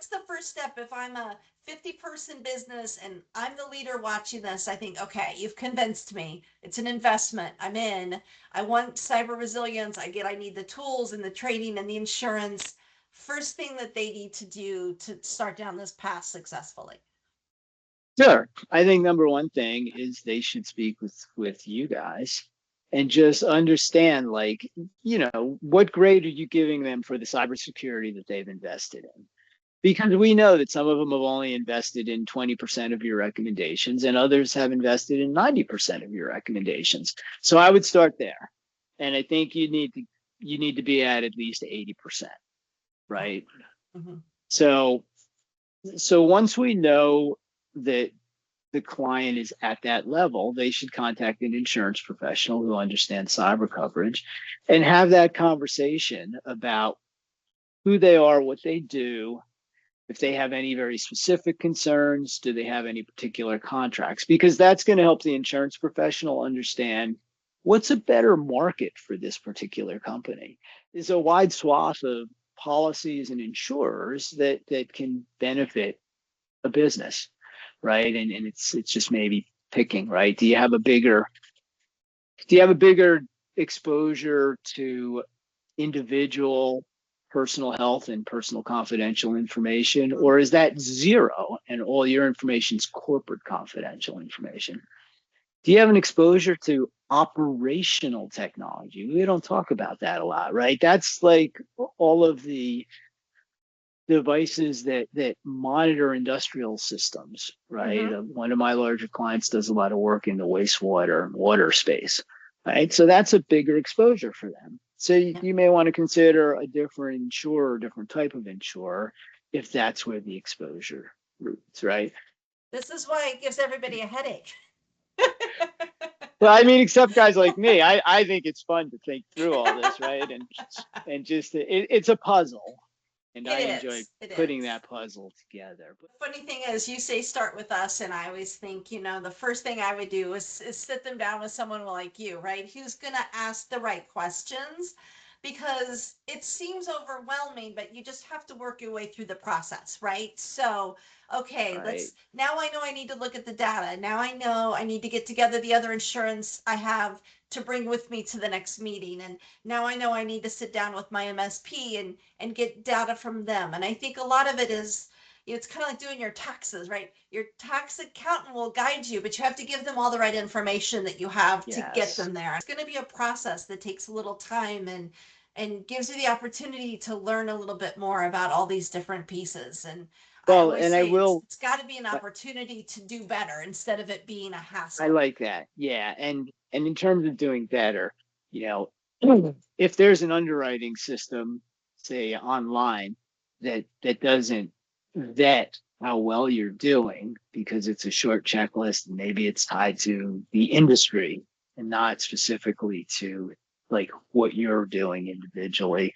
what's the first step if I'm a 50-person business and I'm the leader watching this? I think, okay, you've convinced me. It's an investment. I'm in. I want cyber resilience. I need the tools and the training and the insurance. First thing that they need to do to start down this path successfully. Sure. I think number one thing is they should speak with you guys and just understand, like, what grade are you giving them for the cybersecurity that they've invested in? Because we know that some of them have only invested in 20% of your recommendations and others have invested in 90% of your recommendations. So I would start there. And I think you need to be at least 80%, right? Mm-hmm. So once we know that the client is at that level, they should contact an insurance professional who understands cyber coverage and have that conversation about who they are, what they do, if they have any very specific concerns, do they have any particular contracts? Because that's going to help the insurance professional understand what's a better market for this particular company. There's a wide swath of policies and insurers that can benefit a business, right? And it's just maybe picking, right? Do you have a bigger exposure to individual personal health and personal confidential information, or is that zero and all your information is corporate confidential information? Do you have an exposure to operational technology? We don't talk about that a lot, right? That's like all of the devices that monitor industrial systems, right? Mm-hmm. One of my larger clients does a lot of work in the wastewater and water space, right? So that's a bigger exposure for them. So you may want to consider a different insurer, different type of insurer, if that's where the exposure roots, right? This is why it gives everybody a headache. Well, I mean, except guys like me, I think it's fun to think through all this, right? And just it's a puzzle, and I enjoy It putting is. that puzzle together. But The funny thing is, you say start with us, and I always think, the first thing I would do is sit them down with someone like you, right? Who's going to ask the right questions, because it seems overwhelming, but you just have to work your way through the process, right? So, okay, right, now I know I need to look at the data. Now I know I need to get together the other insurance I have to bring with me to the next meeting. And now I know I need to sit down with my MSP and get data from them. And I think a lot of it is, it's kind of like doing your taxes, right? Your tax accountant will guide you, but you have to give them all the right information that you have to get yes. them there. It's going to be a process that takes a little time and gives you the opportunity to learn a little bit more about all these different pieces. And I Well, always and I say will. it's got to be an opportunity to do better instead of it being a I hassle. like that. Yeah, and in terms of doing better, you know, if there's an underwriting system, say online, that doesn't vet how well you're doing because it's a short checklist and maybe it's tied to the industry and not specifically to like what you're doing individually.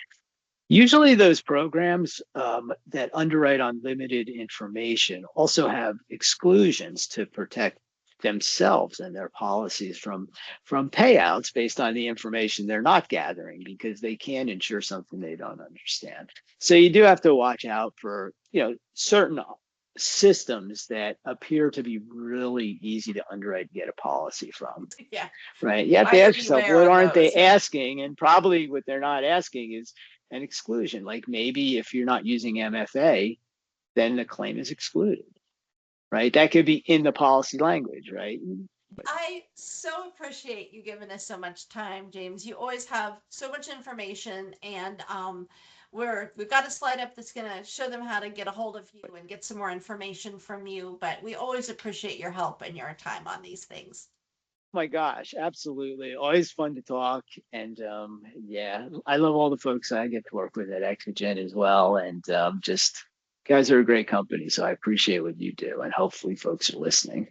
Usually, those programs that underwrite on limited information also have exclusions to protect themselves and their policies from payouts based on the information they're not gathering because they can insure something they don't understand. So you do have to watch out for certain systems that appear to be really easy to underwrite and get a policy from. Yeah. Right. You have to Buyer ask yourself, beware what on aren't they those. Yeah. asking? And probably what they're not asking is an exclusion. Like maybe if you're not using MFA, then the claim is excluded. Right. That could be in the policy language, right? But I so appreciate you giving us so much time, James. You always have so much information, and we've got a slide up that's going to show them how to get a hold of you and get some more information from you. But we always appreciate your help and your time on these things. my gosh, absolutely. Always fun to talk. And yeah, I love all the folks I get to work with at Exigent as well. And just guys are a great company. So I appreciate what you do. And hopefully folks are listening.